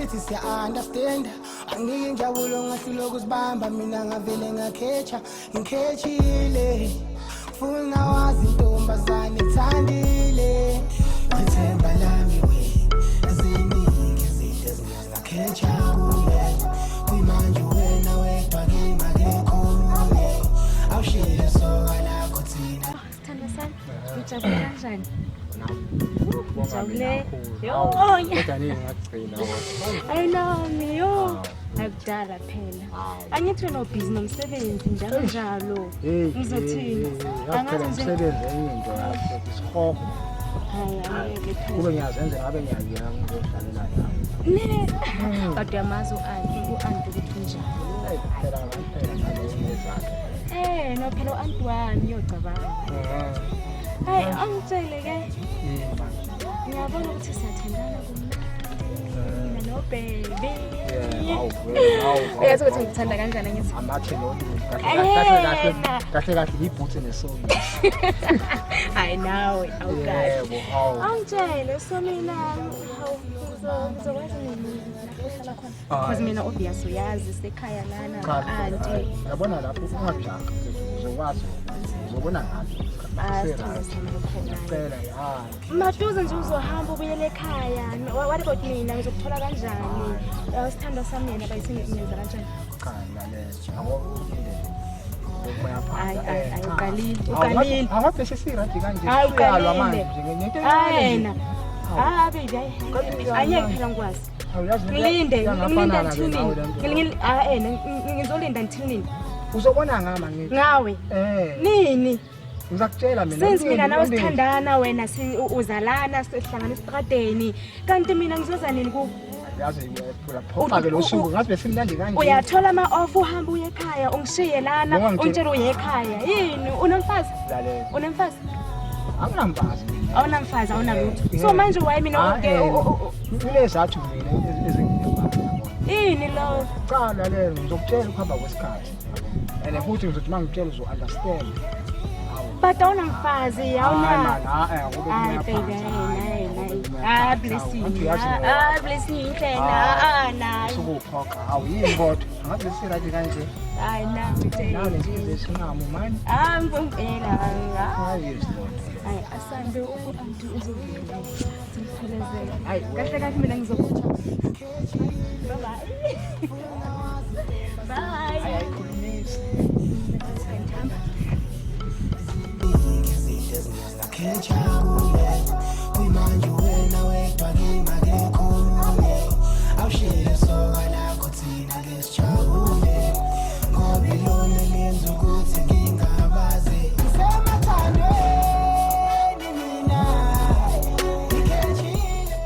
sithi siya understand angike ngijabulo ngasiloko sibamba mina ngavele ngakhetha ngikhetshile funa wazi intombazane ithandile ngithemba lami we eziningi izinto ezingakhetha kuwe kuyimanje wena wedwa ngingakekho awushile soka lakho thina Sithando sami ujabule kanjani Jabule. Yo, Kodwa nini ngagcina wona. ayinami yo akudala phela angithi wena ubhizi nomsebenzi njalo njalo ngizothini Angazi umsebenzi into lapho isihogo. hayi angeke Kube phela ngiyazenza ngabe ngiyaziya ngizodlalela ne kodwa yamazi u-anti ukuthi unjani phela phela ngale zakhe. no phela u-anti wami uyocabanga hayi angitshele ke ngiyabona ukuthi siyathandana kumnandi nobhebe uyazi ukuthi ngikuthanda kanjani ngithi Amathe lolu kahle kahle ibhuthe nesongo. hayi nawe awukahle Yebo, hawu. angitshele so mina ngizokwazi nini uhlala khona because mina obvious uyazi sekhaya lana anti yabona lapho ungajaga uzokwazi uzobona ngathi cela ya maduze nje uzohamba ubuyele ekhaya what about mina ngizokuthola kanjani sithando sami yena bayisingiyeza kanjani hayi uqalile angabe sesiradi kanje hayi uyalwa uqalile manje ngento yena baby angeke phela ngikwazi ngilinde ngizolinda until nini uzobona ngama ngithi ngawe nini ngizakutshela mina since mina nawe sithandana wena uzalana sihlangana esitradeni kanti mina ngizoza nini ku yazi lapho ke lo suku ngathi besimnandi kanje uyathola ama-off uhamba uye ekhaya ungishiye lana ungitshela uye ekhaya yini unomfazi unemfazi anginamfazi awunamfazi awunalutho so manje waye mina kulezathu mina ezinginemfazi yini lo cha lalela ngizokutshela ukuhamba kwesikhathi and futhi ngizothi mangitshela uzo-understand but awunamfazi awuna hayi baby blessing tena nayo sukuphoqa awuyini kodwa ngathi besiradi kanje hayi nawe nenhliziyo esinqamo mani ngempela hayi asambe u-anti uzovela simphelezelele hayi kahle kahle mina ngizokutsha bye ayikhulumisi ngakhetha kuwe kuyimanje wena wedwa ngingakekho awushile soka lakho thina lesijabule ngoba ilona lenza ukuthi ngingabazi ngisemathandweni mina ngikhethile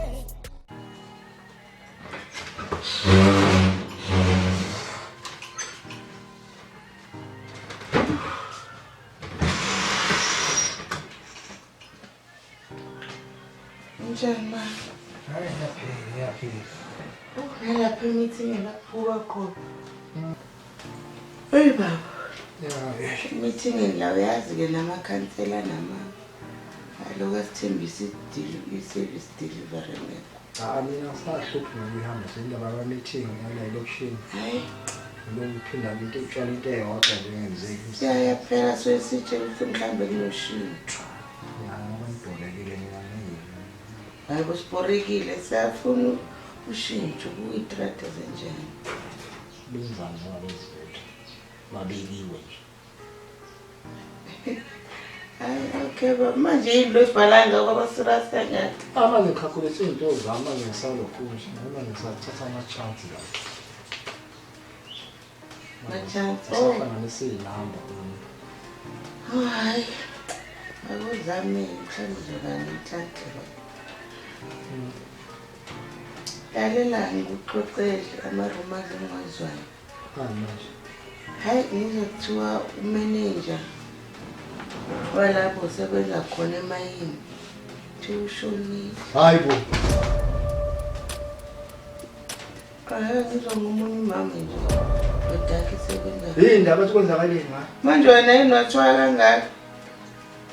Njema. hayi yaphila Lapha meeting lapho khona. Hey baba. Meeting la uyazi ke namakhansela aloku asithembisa i-service delivery ne. mina ngisahluphi ngihamba sendaba ka-meeting yala election Hayi, ngiphinda into utshela into eyodwa njengenzeki siya phela sesitshela ukuthi mhlambe kunoshintsho. ngibonekile mina Hayi bosiporekile siyafuna ushintsho kuyitrata zenjani. benzani ngalezitho babekiwe nje Hayi okay baba manje yini esibhalanga kwabasirasa ngathi. manje ngikhakhulisa iy'nto zami ngisalokhushi noma ngisathatha ama-chance la Ngachance. sahlanganisa iy'namba Hayi. Akuzami mhlambe njengani inhlanhla. Lalela ngikuxoxele ama-rumors engizwayo. manje Hayi ngizokuthiwa umanager walapho usebenza khona emayini kuthiwa ushonile. hayi bo Ngizwa ngomunye umama nje kodwa-ke isebenza. yini ndaba ethi kwenzakaleni ngayo Manje wena yini wathiwa kangaka?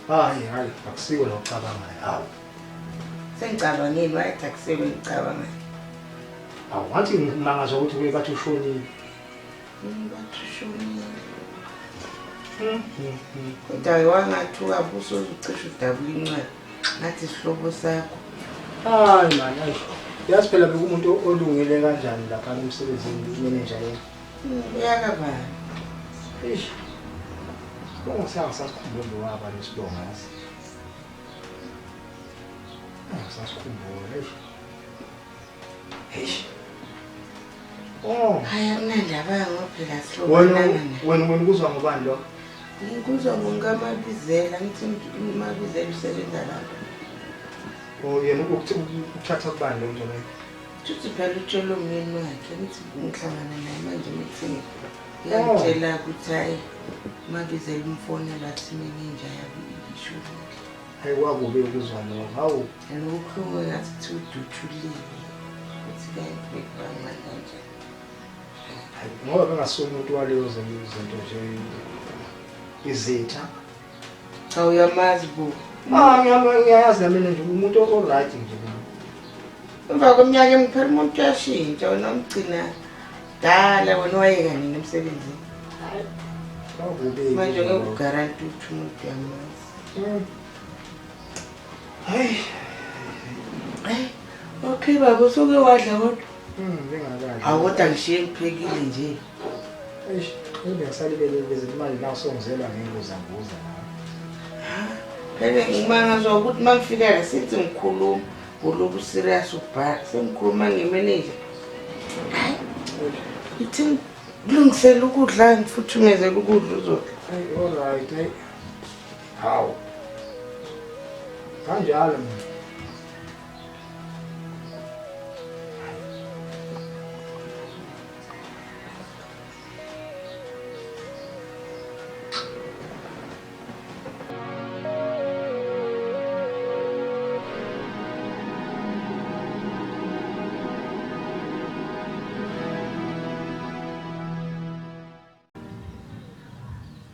hayi akusikho la ucabangayo hawu Sengicabangeni wayethi akusebenzi ngicabanga. Awathi ngimangaza ukuthi kuye bathi ushonile. Bathi ushonile. Kodwa wangathuka buso ucishe udabula incwadi. Ngathi isihlobo sakho. Hayi man, ayi. Yazi phela bekumuntu olungile kanjani lapha emsebenzini manager yena. Uyakabani? Eish. Bonke sasikhumbula waba lesibonga yazi. Sasikhumbula eish. Eish. Oh, Haya kunandaba ngophela sihlobana. wena ukuzwa ngobani lo? Ngikuzwa ngoNkamabizela ngithi uMabizela usebenza lapha. Oh, yena ukuthi uthatha kubani lo nje leyo? Uthi phela utshela umyeni wakhe ngithi ngihlangana naye manje meeting. Ngiyatshela ukuthi hayi uMabizela umfonela athi manager yabi isho. Hayi kwakubi ukuzwa lo. Hawu, Ngokukhuluma ngathi kuthi uduthulile. Uthi kayibheka manje. hayi ngoba bengasona umuntu waleyo zinto nje izitha. Awuyamazi bo. Ngiyayazi nami nje umuntu oright nje. Emva kweminyaka emiphela umuntu uyashintsha wena umgcina dala wena wayeka nini emsebenzini. Kwakubi. Manje ngekugaranti ukuthi umuntu uyamazi. Hayi. Okay baba usuke wadla kodwa. Ngingakadli. Awukodwa ngishiye ngiphekile nje. Eish, ngiyasalibele beze imali la usongizela ngengozambuza la. Phela ngimangazwa ukuthi mangifika la sithi ngikhuluma ngoloku serious ubhali sengikhuluma ngemanager. Ithi kulungisela ukudla ngifuthumezela ukudla uzodla. Hey, all right. Hey. How? Kanjalo mina.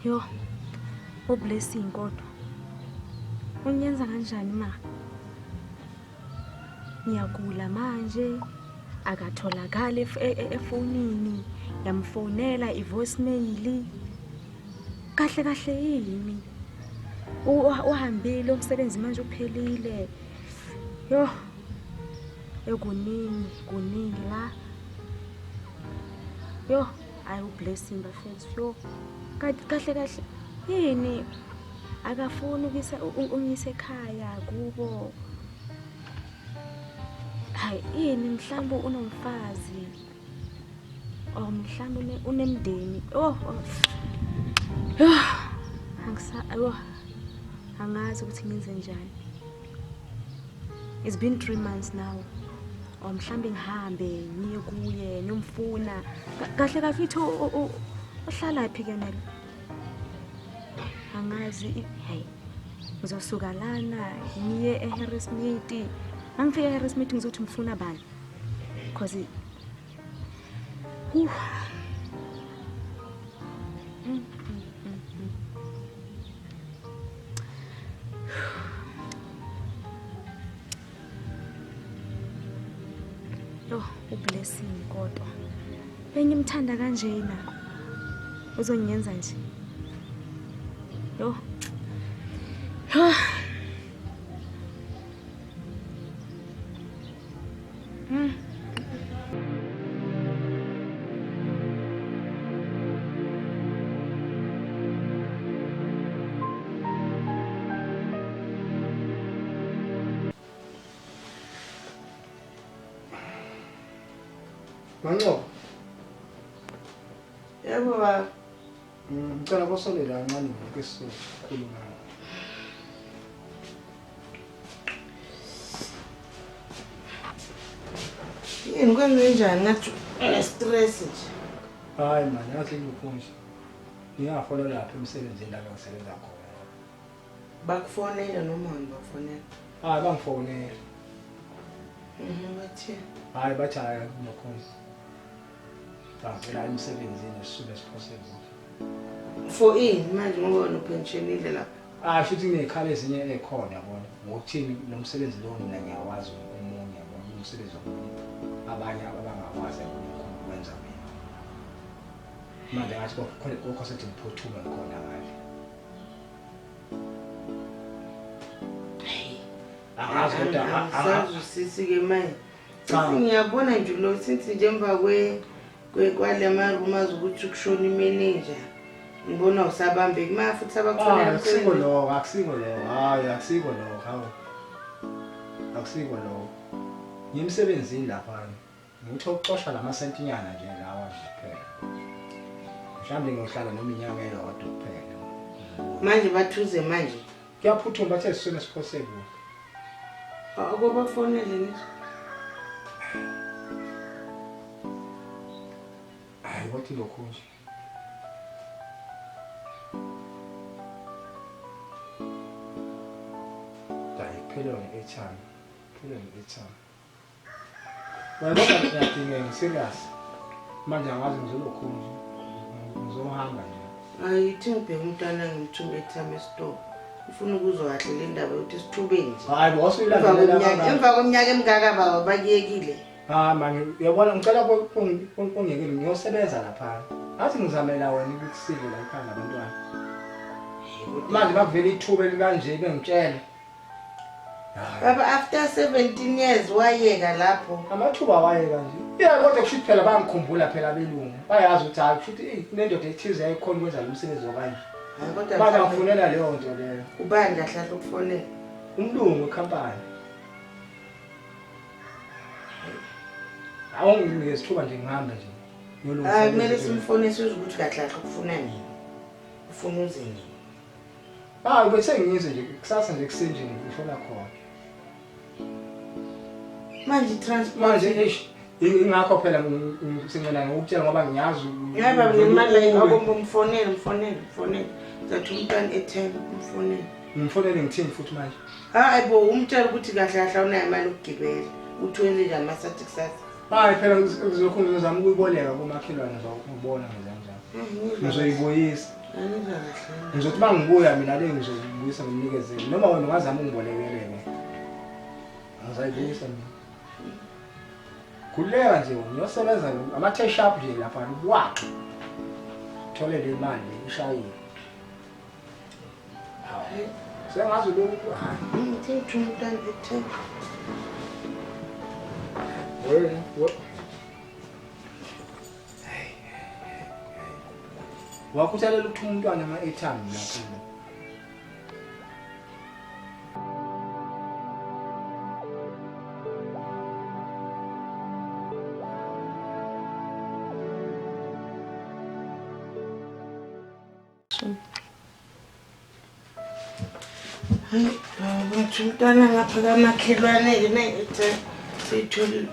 Yo, ublessing kodwa. Unyenza kanjani ma? Ngiyagula manje. Akatholakala efonini. Yamfonela ivoicemail. Kahle yini? Uhambile umsebenzi manje uphelile. Yo. Kuningi la. Yo, ayi ublessing bafethu. Yo. Kahle yini akafuni ukisa ungise ekhaya kubo. Hayi yini mhlawumbe unomfazi mhlawumbe unemndeni. Angazi ukuthi ngenze njani. It's been 3 months now. Mhlawumbe ngihambe ngiye kuye ngimfuna kahle futhi uhlala phi ke nalo? Angazi hey. Ngizosuka lana ngiye eHarrismith. Mangifika eHarrismith ngizothi ngifuna bani? Because Yo, ublessing kodwa. Bengimthanda kanjena. Uzongenza nje. Yo. Manco. Yebo baba. Ngicela kosolela kancane ngoke sikhuluma. Yini kwenzenjani ngathi stress nje? Hayi man, yathi ngiphunje. Ngiyafona lapha emsebenzini la ngisebenza khona. Bakufonela noma ngibafonela? Hayi bangifonela. Bathi Hayi bathi hayi ngiphunje. Bafela emsebenzini as soon as possible. for in manje ngoba upensionile lapha. Futhi nginekhale ezinye ekhona yabona. Ngokuthini nomsebenzi lo mina ngiyawazi umunye yabona umsebenzi wakho. abanye abangakwazi ukwenza mina manje ngathi kokho sethi ngiphuthume khona ngale angazi kodwa sisike manje ngiyabona nje lo sithi njengoba kwalema rumors ukuthi kushona imanager ngibona usabambeki manje futhi abakufanele akusiko lo hayi akusiko lo hawo akusiko lo ngimsebenzini lapha ngitho ukuxosha lamasentinyana nje lawa nje kuphela mhlawumbe ngiyohlala noma inyanga eyodwa kuphela manje bathuze manje kuyaphuthuma bathe sisona siphosebule akubafonele nje hayi wathi lokho nje phela ngeethana wena ngiyadinga serious manje angazi ngizolokhu ngizohamba nje ayithi ngibheka umntwana ngimthumbe ethama estore ufuna ukuzwahle le ndaba yokuthi sithube nje hayi boss uyilandelela emva komnyaka emngaka baba bakuyekile manje uyabona ngicela ungiyekile ngiyosebenza lapha athi ngizamela wena ukuthi sidle la ekhaya nabantwana manje bakuvela ithuba elikanje bengitshela baba after 17 years wayeka lapho amathuba wayeka nje kodwa kusho phela bangikhumbula phela belungu bayazi ukuthi hayi futhi kunendoda ethize ayikhona ukwenza lo msebenzi okanje kodwa manje ngifunela leyo nto leyo ubani kahlahla ukufonela umlungu ecompany awunginike isithuba nje ngihambe nje yolungisa kumele simfonele sizwe ukuthi kahlahla ukufuna nini ufuna uze nini bese ngiyize nje kusasa nje kusenjini ngifuna khona manje transport manje ingakho phela ngisingena ngokutshela ngoba ngiyazi yaba ngemali akubomba umfonele zathi umntwana e10 umfonele ngithini futhi manje hayi bo umtshela ukuthi kahle kahle unayo imali ukugibela uthi wenze njani masathi kusasa hayi phela ngizokhu ngizama ukuyiboleka kumakhelwane ngizobona njani ngizoyibuyisa ngizothi mangibuya mina le ngizobuyisa ngimnikezele noma wena ungazama ungibolekeleke ngizayibuyisa mina kuleya nje ngiyosebenza ama-tie sharp nje lapha ubwaqi thole le mali ishayile sengazi lokhu ngithi umntwana e10 wakuthalela ukuthi umntwana ama-airtime lapho bathi umntwana ngapha kamakhelwane-ke na-airtime siyitholile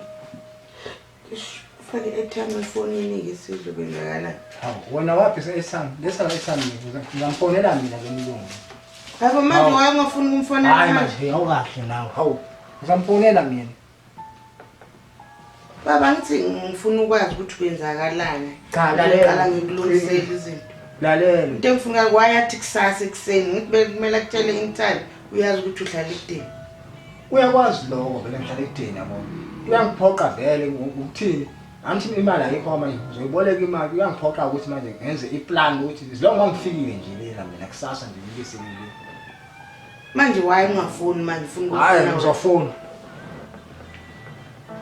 fake i-airtime efonini-ke sizokwenzakala wena waphi se-airtime lesa-airtime ngizamfonela mina ke mlungu habo manje wayengafuni ukumfonela hayi manje awukahle nawe hawu ngizamfonela mina baba ngithi ngifuna ukwazi ukuthi kwenzakalani Cha, lalela. Ngiqala ngikulungisela izinto lalela into engifuna kwayathi kusasa ekuseni ngithi kumele akutshele intali uyazi ukuthi uhlala edeni uyakwazi lokho vele ngihlala edeni yabo uyangiphoqa vele ukuthini angithi imali ayikho manje uzoyiboleka imali uyangiphoqa ukuthi manje ngenze iplan ukuthi izilonga ngifikile nje lela mina kusasa nje ngibeselile manje waye ungafoni manje ufuna hayi ngizofona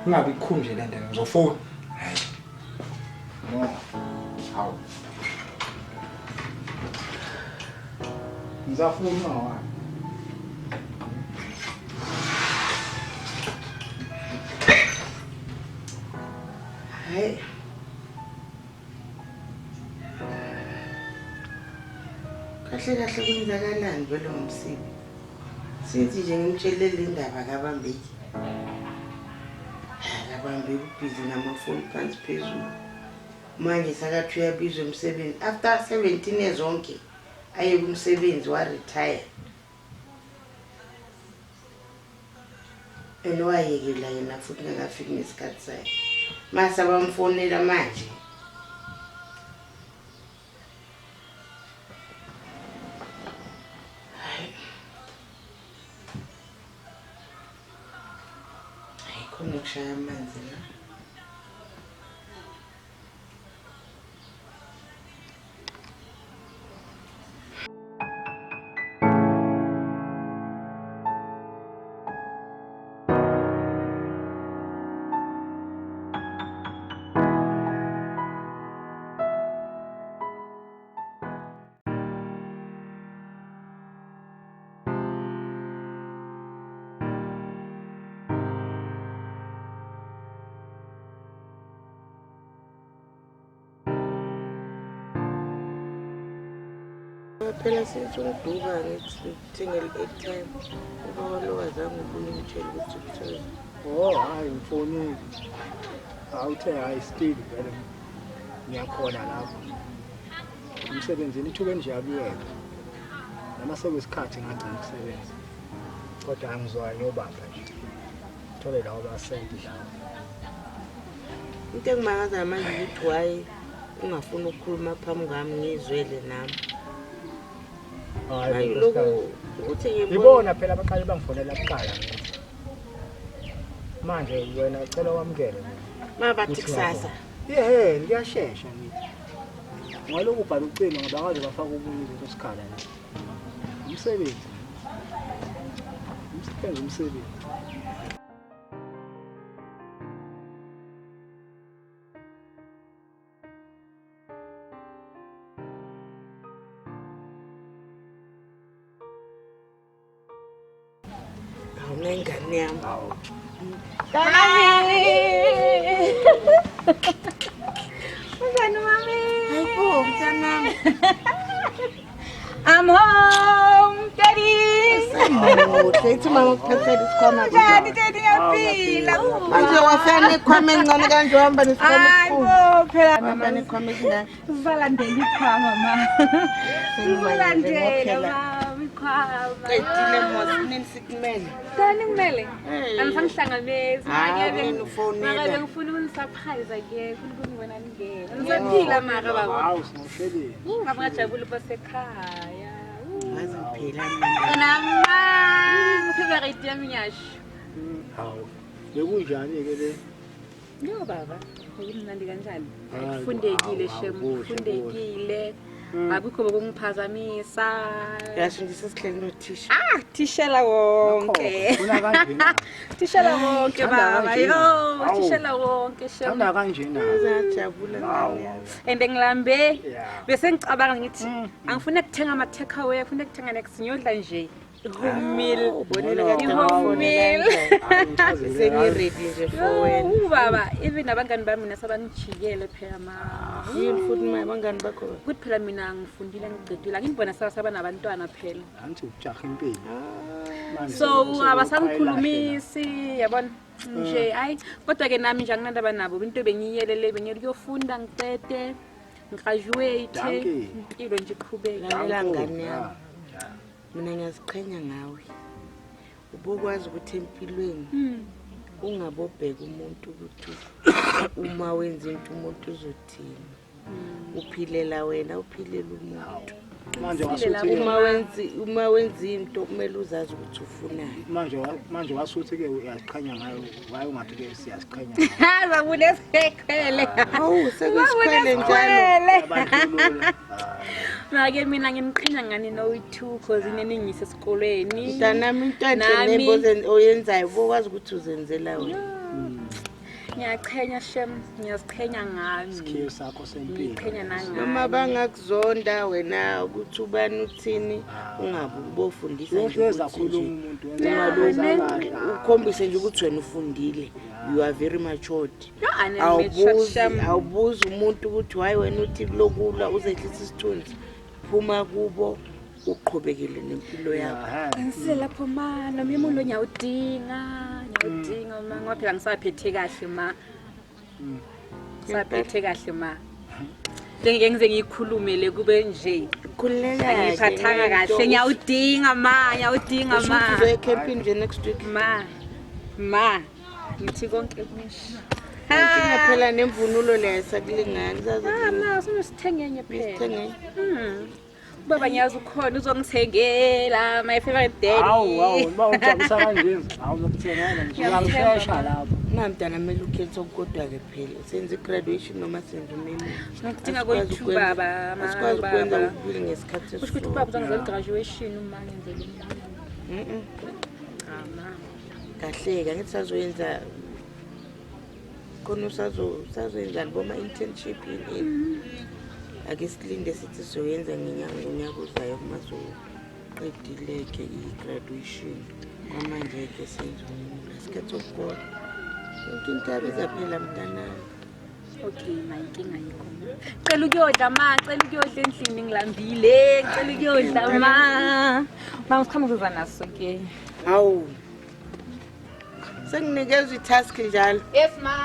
ungabi kukhunje le nto ngizofona no hawu ngizafuna wa hayi kahle kahle kwenzakalani vele ngomsibi sithi nje ngimtshelele indaba kabambeki akabambeki ubhizi namafoni phansi phezulu manje sakathi uyabizwa emsebenzi after 17 years zonke aye kumsebenzi wa-retire and wayekela yena futhi ngakafiki ngesikhathi sakhe mase abamfonela manje khona kushaya amanzi la phela sithi ungiduka ngithi ngithengele i-airtime ngoba lo wazange ubuye ngitshela ukuthi ukuthola Oh, hayi mfonile. Awuthe hayi still vele ngiyakhona lapho. Umsebenzini ithuke nje yakuyeka. Noma sekuyisikhathi ngagcina ukusebenza. Kodwa angizwa ngiyobamba nje. Thole lawo basenti lawo. into engimangaza manje ukuthi why ungafuni ukukhuluma phambi kwami ngizwele nami. Hayi lokho uthi ngibona phela abaqali bangifonela kuqala. Manje wena ucela wamukele mina. bathi kusasa. Ngiyashesha ngithi. Ngaloku ubhala ucingo ngoba ngaze bafaka ubunye kusikhala la. Umsebenzi. Umsebenzi. Awunengane yami. Ungani mami? Hayibo mntanami. I'm home, Daddy. Uthi mama kuphethe isikhwama Daddy yaphila. manje wafana nekhwama encane kanje uhamba nesikhwama esikhulu. Hayibo phela Uhamba nekhwama esingaka. uvalandela ikhwama mama. Uvalandela Ngophela. mama ikhwama. Qedile mos nenisikimele. Dani kumele. Hey. Angifangihlanganezi. Wena ufonela. Maka ngifuna ukunisurprise ke, ufuna ukunibona ningena. Nisaphila mara baba. Hawu singishebile. Ngabe ngajabula basekhaya. Ngaze ngiphela mina. Nama, favorite yami nyashi. Hawu. Bekunjani ke le? Yo baba, ukumnandi kanjani? Hayi, Ufundekile hawu, shem, kuhle, ufundekile. Abikho bokungiphazamisa. Yasho nje sesihleli nothisha. Tishela wonke. Ufuna kanjena. Tishela wonke Thanda baba. kanjena. Yo, Hawu. tishela wonke shem. Thanda kanjena. Ngizajabula ngani. Ende ngilambe Yeah. bese ngicabanga ngithi angifuna ukuthenga ama take away, ngifuna ukuthenga next nyodla nje. Home meal. Ubonile Hawu. kade Home meal. Sengi-ready nje for wena. Baba, even abangani bami mina sabangijikele phela ma. Yini futhi manje abangani bakho? Kuthi phela mina ngifundile ngicedile. Angibona saba nabantwana phela. Angithi ujaha impilo. Manje So sekuyilahlela. abasangikhulumisi yabona nje hayi kodwa ke nami nje anginandaba nabo into bengiyelele ukuyofunda ngicede ngigraduate Dankie. impilo nje iqhubeka. Lalela ngane yami. Mina ngiyaziqhenya ngawe. Ubukwazi ukuthi empilweni ungabobheka umuntu ukuthi uma wenza into umuntu uzothini. Uphilela wena, uphilela umuntu. Manje wasuthi Uma wenza into kumele uzazi ukuthi ufunani. manje wasuthi ke uyaziqhenya ngayo waye ungathi ke siyaziqhenya ngayo. Haza kunesekhele. Hawu sekusikhwele njalo. Abandlulula. Make mina ngimqhenya ngani no2 cause ineningise esikolweni. Mntanami into enhle nembozo oyenzayo ubukwazi ukuthi uzenzela wena. Ngiyaqhenya shem, ngiyaziqhenya ngami. Isikhiyo sakho sempilo. Ngiqhenya nangami. Noma bangakuzonda wena ukuthi ubani uthini ungabe ubofundisa nje Uyenza ukuthi khuluma nje umuntu ukhombise nje ukuthi wena ufundile. You are very matured. Awubuzi. Awubuzi umuntu ukuthi hayi wena uthi lokula uzehlisa isithunzi. Phuma kubo uqhubekele nempilo yakho. Ngisile lapho ma noma umuntu nyawudinga ma ngoba phela ngisaphethe kahle ma. Saphethe kahle ma. Ngeke ngize ngikhulumele kube nje. Khuleka Ngiphathanga kahle nyawudinga ma. Uzoya camping nje next week. Ma. Ngithi konke kunisho. Inkinga phela nemvunulo leyo sakulingani zazi. Ma usithengenge phela. Sithenge. Baba ngiyazi ukhona uzongithengela my favorite daddy. Hawu bawujabulisa kanjeni. Hawu zokuthengana nje. Ngangishesha lapho. Namntana kumele ukhethe kodwa ke phela senze graduation noma senze umeme. Ngidinga kwethu baba Asikwazi ukwenza ubili ngesikhathi kusho ukuthi baba uzangenza graduation uma ngenzele kahleka ngithi sazoyenza khona sazoyenza ngoma internship yini ake silinde sithi sizoyenza ngonyaka uzayo kuma soqedile ke i-graduation kwamanje ke senze isikhathi sokubona yonke into yabiza phela mntanami Okay, mayinkinga yikho. Cela ukuyodla ma, cela ukuyodla endlini ngilambile, cela ukuyodla ma. Ma usiqhamuza naso ke. Hawu. Senginikezwe itask njalo. Yes ma.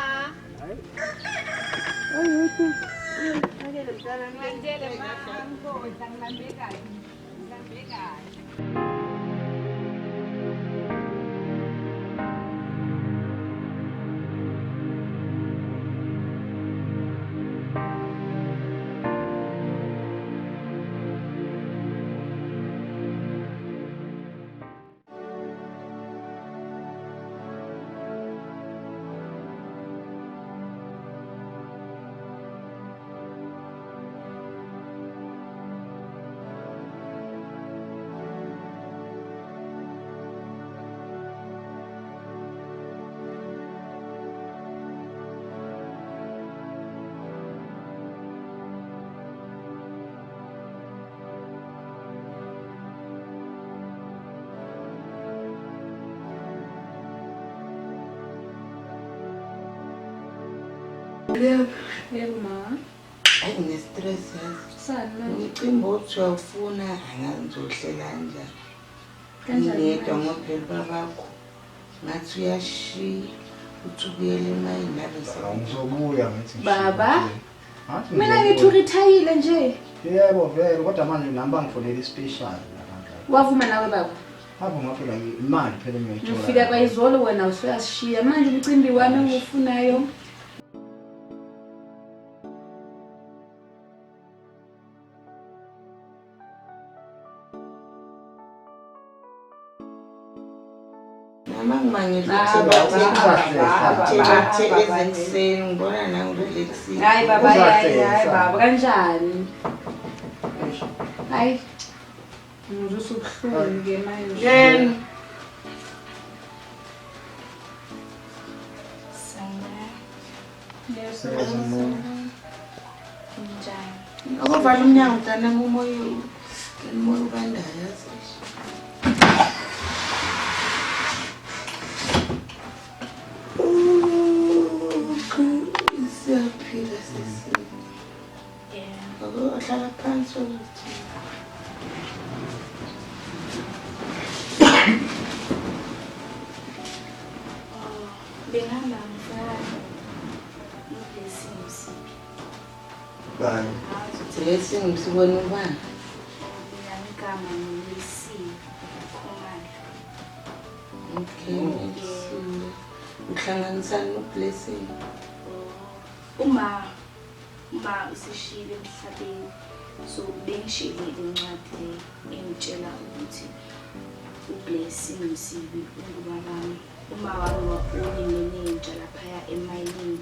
Yebo ma. Hayi ngistress yazi. Sani manje? Umcimbi othi wawufuna angazi ngizohlela kanjani. Ngiyedwa ngophela bakho. Ngathi uyashiya uthi ubuyele emayini nabe Ngizobuya ngithi. Baba. Mina ngithi urithayile nje. Yebo vele kodwa manje namba ngifonela ispecial lapha. Wavuma nawe baba? Apho ngaphela imali phela ngiyayithola. Ufika kwayizolo wena usuyashiya manje umcimbi wami engifunayo. ezekuseni ngibona nangirelaxile. Hayi baba, hayi baba kanjani? Hayi. Ngizosubuhlungu ke manje. Yena. Ukuvala umnyango mntanami umoya ubandayo yazi. Siyaphila sisi. Hlala phansi ukuthi. Bengihamba ngifana noBlessings. Bani? Blessing sibona ubani? Ngiyamgama noLisiwe Khomane. Okay. Uhlanganisa noBlessing. Uma usishile emhlabeni so bengishile incwadi le engitshela ukuthi uBlessing Msibi ungubaba wami. Uma wami waponi nentsha lapha emayini.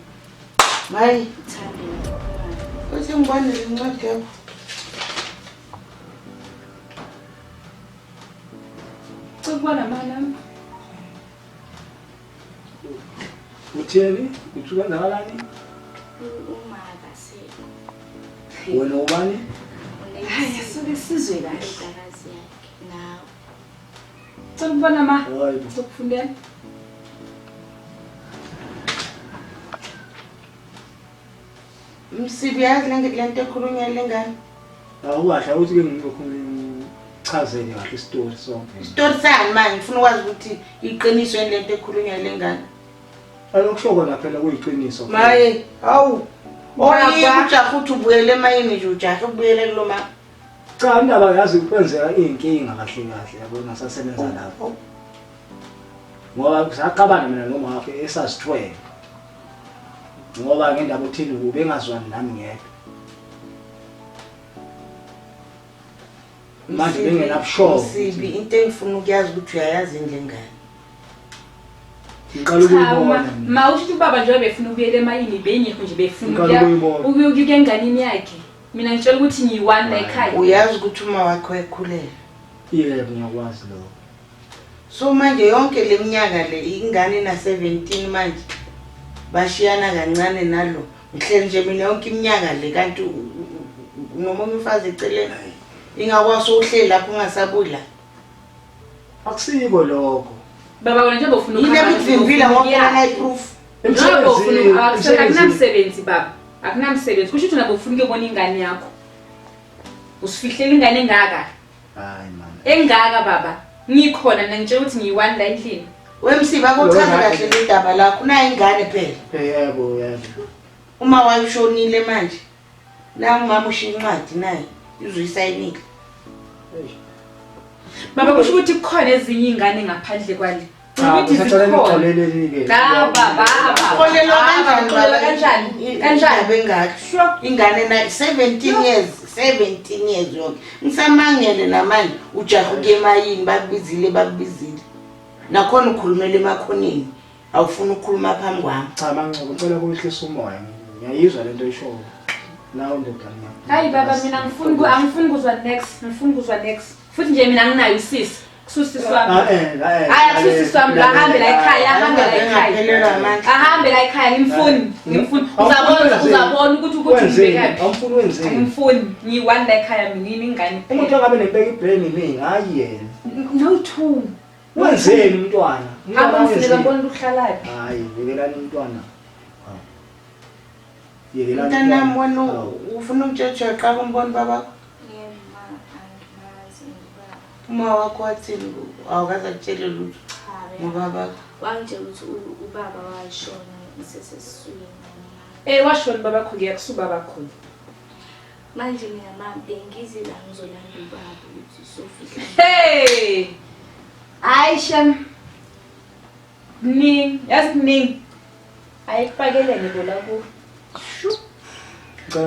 Hayi, Uthandela Khomane. uthi ngibone le ncwadi yakho. Ukubona mana. Utheni? Uthukangalani? Uma akasekho. Wena ubani? Hayi soke sizwe kahle. Indakazi yakhe nawe. Ukubona ma. Hayi. Ukufundela. Msibi yazi lento ekhulunywa lengane. Awukahle ukuthi ke ngizochazele kahle istory sonke. Story sani manje ngifuna ukwazi ukuthi iqiniso yini lento ekhulunywa lengane. Alokusho kona phela kuyiqiniso. Maye, hawu. Oyiye ujaha uthi ubuyele emayini nje ujaha ubuyele kuloma. Cha indaba yazi ukwenzeka inkinga kahle kahle yabona sasebenza lapho. Ngoba kusaqabana mina noma wakhe esasithwele. Ngoba ngendaba uthini ube ngazwani nami ngedwa. Manje bengenabushoko. Msibi into engifuna ukuyazi ukuthi uyayazi indlengane. Ngiqala ukuyibona. Ma usho ubaba nje befuna ukuyela emayini bengekho nje befuna ukuya enganini yakhe. Mina ngitshela ukuthi ngiyi1 la ekhaya. Uyazi ukuthi uma wakho ekhulela. Yebo ngiyakwazi lokho. So manje yonke leminyaka le ingane na 17 manje bashiyana kancane nalo. Ngihleli nje mina yonke iminyaka le kanti noma umfazi eceleni ingakwazi uhleli lapho ungasabuya. Akusiko lokho. Baba wena nje bofuna ukuvimbila ngoba nayi proof. Njengoba ufuna akusebenzi baba. Akunamsebenzi kusho ukuthi nabo ufuna ukubona ingane yakho. Usifihlela ingane engaka. Hayi mama. Engaka baba. Ngikhona mina ngitshela ukuthi ngiyi1 la endlini. Wemsiba kochaza kahle indaba lakho nayo ingane phela. Yebo. Uma wayishonile manje. Na umama ushiya incwadi naye uzuyisayinile. Baba kusho ukuthi kukhona ezinye ingane ngaphandle kwale. Ukuthi zikhona. Baba. Kolelwa Kanjani? Bengakho. Sure. Ingane na 17 years yonke. Ngisamangele namanje ujaha ukuyemayini bakubizile. Nakhona ukhulumela emakhoneni. Awufuna ukukhuluma phambi kwami. Cha manqobo ngicela ukwehlisa umoya. Ngiyayizwa lento eshoyo. Nawo ndodana. Hayi baba mina angifuni kuzwa next. Futhi nje mina nginayo isisi. Kususisi wami. Kususisi wami la hambe la ekhaya, ahambe la ekhaya ngimfuni. Uzabona ukuthi ubekaphi. Awufuni wenzeni? Ngimfuni. Ngiyi1 la ekhaya mina ingane. Umuntu ongabe nebeka iblame mimi, hayi yena. No two. Wenzeni umntwana? Hamba ngifike ngibona ukuhlalaphi. Hayi, yekelani umntwana. Mntanami wena ufuna ukutshetsha xa kumbona baba? Yema angimazi ngoba Uma wakho wathini awukaza kutshela lutho ngobaba? wangitshela ukuthi ubaba washona ngisesesiswini. Washona babakho ngiyakusuba bakho. Manje mina mama bengizi la ngizolanda ubaba ukuthi sofika. Hey! Aisha. Yazi ayikufakelene bola ku.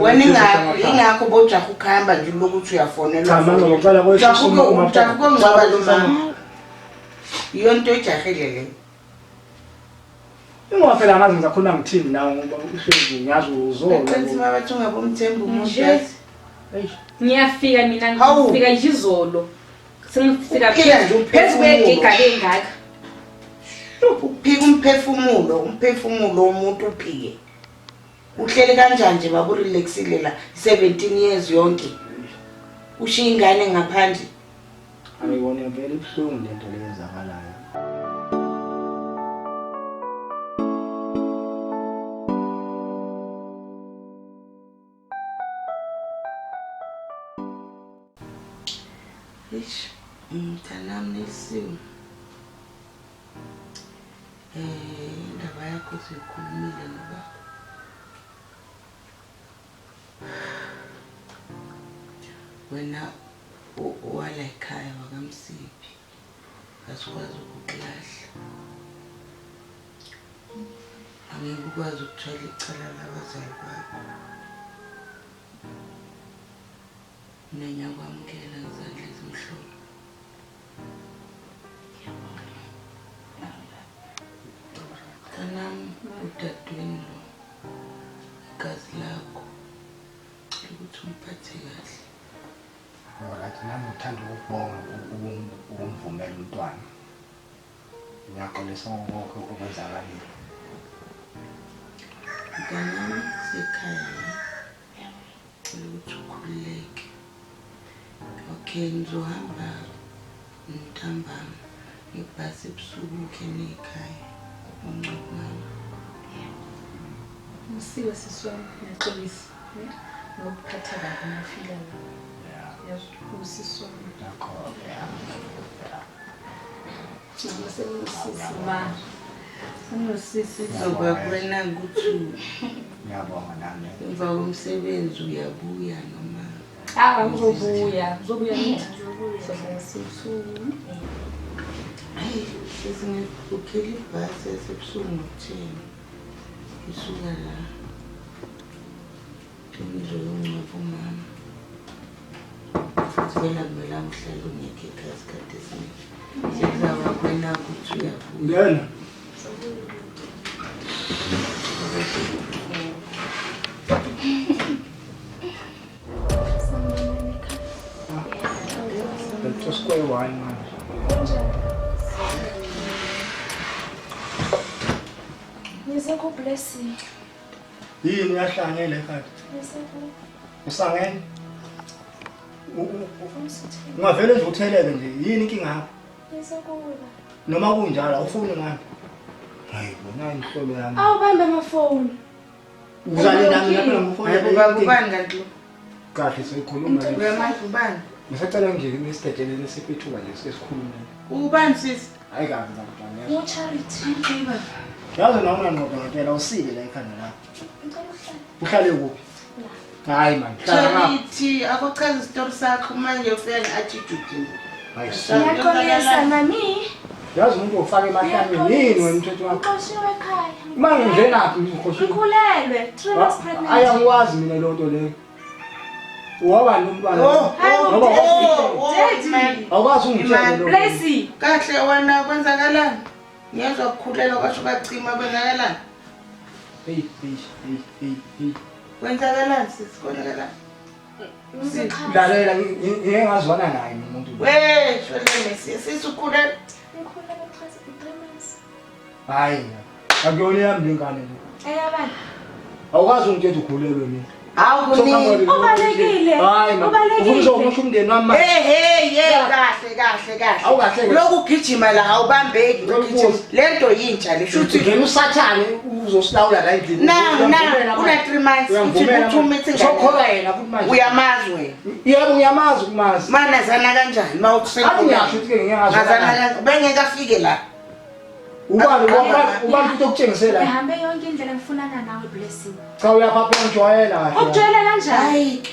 Wena ingakho bojaha ukuhamba nje lokuthi uyafonela. Cha manje ngicela kwehlisa umoya. Ujaha kongcwaba lo mama. Yonto ejahile le. Ngoba phela ngazi ngizakhuluma ngithini nawe ngoba uhlezi ngiyazi uzola. Qansi mabathi ungabomthemba umuntu yazi. Ngiyafika mina ngifika nje izolo. Sengifika phezu kwegiga engaka. Uphika umphefumulo womuntu uphike. Uhlele kanjani nje babu relaxile la 17 years yonke. Ushiya ingane ngaphandle. Ayibona vele ibhlungu lento leyenzakalayo. Mtanami nesiwe. Indaba yakho sikhulumile noba. Wena wala ekhaya wakamsiphi. Asikwazi ukukulahla. Angeke ukwazi ukuthwala icala labazali bakho. Mina ngiyakwamukela ngizandla ezimhlophe. Tanami udadweni lo igazi lakho ukuthi umphathe kahle. Ngathi nami ngithanda ukubonga ukumvumela umntwana. Ngiyaxolisa ngokho okwenzakalile. Tanami sekhaya ukuthi ukhululeke. Okay, ngizohamba ntambama ngebhasi ebusuku ngene ekhaya. Uncane. Usiwe siswami ngiyaxolisa. Ngokuphatha kabi ngifika la. Usiswami. Yakho Unosisi Ngoba kwena ukuthi ngiyabonga nami. emva komsebenzi uyabuya noma ngizobuya ngithi sohlala hayi ukheli ibhasi esebusuku ngokutheni isuka la Timizo yongcwaba umama futhi wena kumele uhlale ungekho ekhaya isikhathi esiningi sekuzawa kwena ukuthi uyabuya Ngena. Just go wine man. Ngisekho blessing. Yini yahlangene ekhaya? Ngisekho Usangene? Ungavele nje utheleke nje yini inkinga yakho? ngisekula. Noma kunjalo awufuni ngani? Hayi bona inhlobo yami. Awubambe amafoni. Uzalinda mina phela ngifona Ubani kanti? kahle sikhuluma nje. Uyamazi ubani? Ngisacela nje nisitedelele sifithuka nje sesikhuluma. Ubani sisi? Hayi kahle ngiyabona. Ngo-Charity. Yazi noma ngiyabona usile la ekhanda la. Uhlale kuphi? Hayi man. Charity, akuchaza isitori sakho manje ufika nge-attitude. Hayi. Ngiyaxolisa mami. Yazi umuntu ofaka emahlangeni yini wena mthetho wakho? Uqoshiwe ekhaya. Manje njenaphi umkhoshi? Ngikhulelwe, 3 months pregnant. Ayangikwazi mina lonto leyo. Wabani umntwana? Daddy. Awukwazi ungitshela lo. Blessy. Kahle wena kwenzakalani? Ngiyezwa ukukhulelwa kwasho bacima kwenzakalani? Hey. Kwenzakalani sisi? Kwenzakalani? Lalela ngiyengazwana naye umuntu lo. Shwele sisi ukhulelwe. Ngikhulelwe phakathi 3 months. Hayi. Akuyona yami lengane le. Eyabani? Awukwazi ungithetha ukhulelwe mina. Hawu kunini? Ubalekile. Hayi man. Ubalekile. Uzomusha umndeni wami manje. Kahle. Awukahle. Lokhu ugijima la awubambeki ugijima. Lento yintsha le Shuthi ngena usathane uzosilawula la endlini. Una 3 months uthi umithi ngokhola yena futhi manje. Uyamazi wena. Yebo ngiyamazi ukumazi. Mana zana kanjani mawukusela? Athi ngiyasho ukuthi ke ngiyazwana. Ngazana bengekafike la. Ubani futhi okutshengisela. Ngihambe yonke indlela ngifunana nawe Blessing. Cha uyaphapha ngijwayela kahle. Ukujwayela kanjani? Hayi.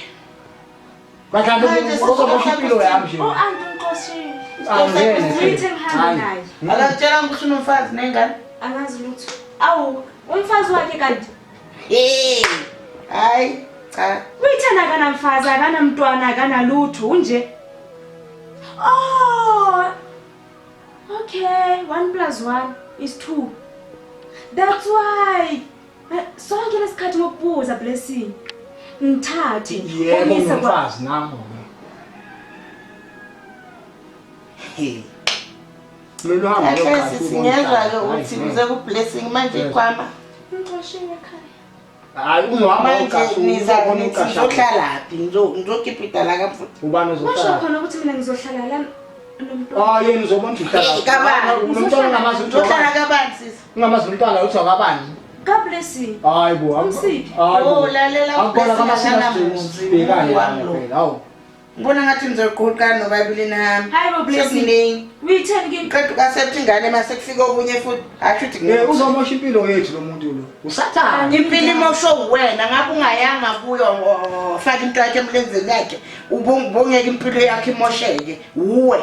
Kahle uzobusha impilo yami nje. Anti uqoshiwe. Angene. Uyithi ngihambe naye. Akakutshela ukuthi unomfazi nengane? Angazi lutho. Awu, umfazi wakhe kanti. Hayi, cha. Uyithanda akanamfazi, akanamntwana, akanalutho unje. Oh. Okay, 1 + 1 is 2. That's why. Sonke lesikhathi ngokubuza Blessing. Ngithathe. Yebo ngumfazi nami. Lelo hamba Kahle singezwa-ke ukuthi uze ku-Blessing manje ikhwama. Ngiqoshiwe ekhaya. Hayi uzohamba Manje nizokhalaphi? Ngizokhipha idala kafuthi. ubani Kusho uzohlala. khona ukuthi mina ngizohlala la nomntwana. Yena uzobona uhlala. Kabani? Umntwana ngamazi Uzohlala kabani sisi? ngamazi umntwana uthi akabani. Ka Blessing. Hayi bo. Umsiphi? Lalela akubona kamasina namuzi. sibhekane phela. Hawu. Ngibona ngathi nizoqhulukana nobabili nami. Hayi bo Blessing. Sekuningi. Uyithanda kimi? Qeda ukasethi ingane mase kufika obunye futhi asho ukuthi Uzomosha impilo yethu lo muntu lo. Usathana. impilo imosho wena ngabe ungayanga kuyo faka into yakhe emlenzeni yakhe ubongeke impilo yakhe imosheke uwe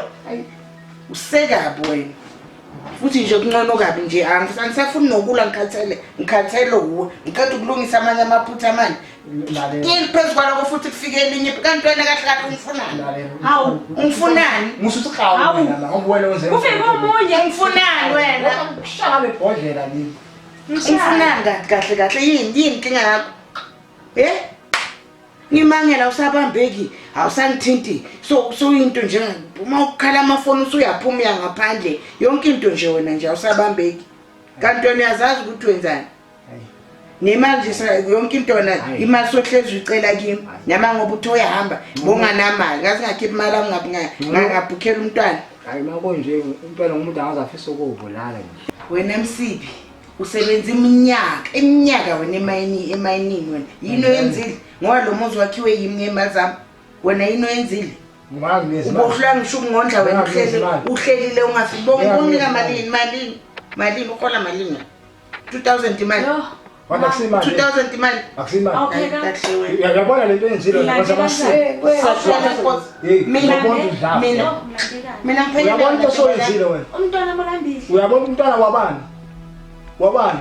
usekabi wena futhi nje kuncono kabi nje angisafuni nokula ngikhathele uwe ngicela ukulungisa amanye amaphutha amanye yini phezukwana futhi kufike elinye kanti wena kahle ungifunani Hawu, ungifunani Musuthi qawo mina la ngoba wena wenze. ufike omunye ungifunani wena Ushaka lebhodlela lini. ungifunani kahle yini inkinga yakho ngimangela usabambeki awusangithinti so into nje uma ukukhala amafoni usuyaphuma uya ngaphandle yonke into nje wena nje awusabambeki kanti wena uyazazi ukuthi wenzani nemali nje yonke into wena imali sohlezi ucela kimi nama ngoba uthi uyahamba bonganamali ngathi ngakhipha imali ngabhukhela umntwana Hayi makonje impela umuntu angazafisa ukuvulala nje. wena Msiphi usebenza iminyaka wena emayinini wena yini oyenzile ngoba lo muzi wakhiwe yimi ngemali zami wena yini oyenzile Ungazi lezi. ubohlanga ngisho ukungondla wena uhlelile ungafibonga malini uhola malini 2000 imali Yo. Wanda kusimali. 2000 imali Akusimali. Okay ka. kahle wena Uyabona lento enzile ngabantu amasiko. mina Uyabona into ngiphelele soyenzile wena. Umntwana molambili. Uyabona umntwana wabani? Wabani?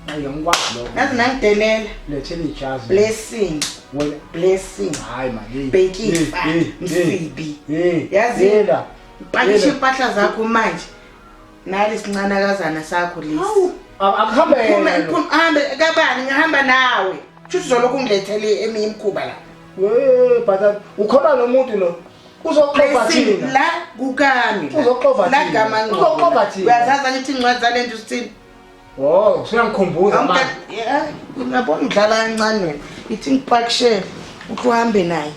Hayi ngikwazi lokho. nazi nangidelela Lethele ijazi. Blessing Wena Blessing hayi manje. Bekifa Msibi yazi Yela. pakisha impahla zakho manje nali sincanakazana sakho lesi Akuhambe hambe kabani ngihamba nawe futhi uzolokhu ungilethele eminye imkhuba la but ukhona nomuntu lo uzoxoxa thina. la kukami Uzoxova la thina. gama Uzoxova thina. uyazaza ngithi incwadi zalento sithini Oh, siyangikhumbuza manje. ngiyabona udlala kancane wena ithi ngipakishele uthi uhambe naye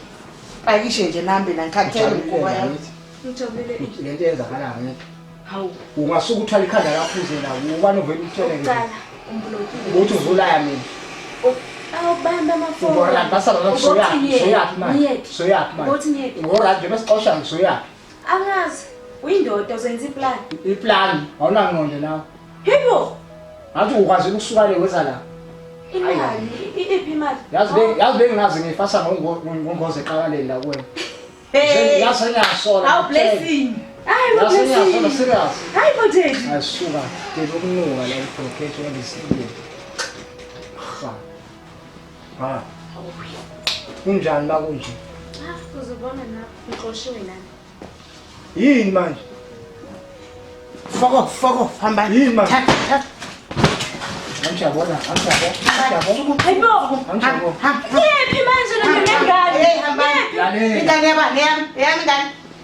pakishe nje nahambe la ngikhathele umkhuba yakho Ngijobulele iki. lento yenzakala ngeke. Hawu. Ungasuka uthwala ikhanda lakho uzela ubani ovela ukutshele Uqala umbulokile. ukuthi uzulaya mina. awubamba amafoni. Ngora basala soyaphi manje? Soyaphi manje? Uthi ngiyephi? Ngora nje besixosha ngisoyaphi? Angazi. Uyindoda uzenza iplan. Iplan awunangqondo nawe. Yebo. Ngathi ukwazi ukusuka le weza la. Imali, iphi imali? Yazi bengazi ngifasa ngongoze eqakaleni la kuwena. Hey. Yasenyasola. How blessing. Hayi Yasenyasola blessing. serious. Hayi bothethi. Asuka ngeke ukununga la iprocate ngisile. Ha. Kunjani la kunje? Uzobona na ngixoshiwe nani. Yini manje? Fuck off, hamba. Yini manje? Thatha. Angiyabona. Hayibo. Yephi manje lo ngengane? Hey, hamba. Lalela. Ingane yami,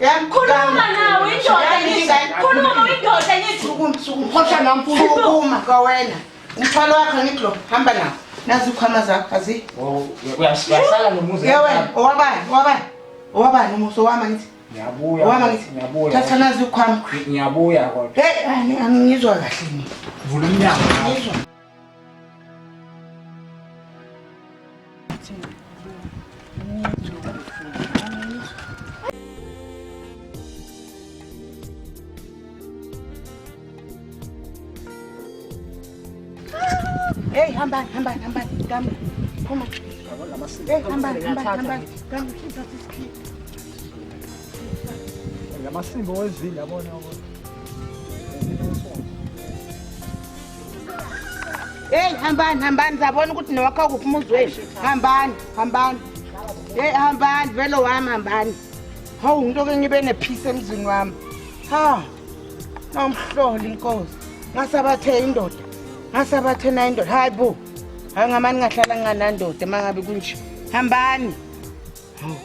yami. Khuluma nawe indoda ngithi. Khuluma indoda ngithi. Phosha namfundo. Sukuma kwawena. Umthwalo wakho ngidlo, hamba nawo. Nazi ukhama zakho, azi? Oh, uyasala nomuzi. Yewena, owabani umuso wami ngithi. Ngiyabuya. Wami ngithi. Ngiyabuya. Thatha nazi ukhama. Ngiyabuya kodwa. Hey, angizwa kahle mina. Vula umnyango. Ngizwa. Hey, hamba. Gamba. Phuma. Hey, hamba. Gamba. Lamasimbo wezile yabona ukuthi. Hey, hambani. Zabona ukuthi nowakho kuphi umuzweni. Hambani. Hey, hambani, vele wami hambani. Hawu, ngitoke ngibe nepeace emzini wami. Ha. Nomhloli inkosi. Ngasabathe indoda. Ngasabathe na indoda. Hayibo. Hayi ngamani ngahlala nganandoda mangabe kunje. Hambani. Hawu.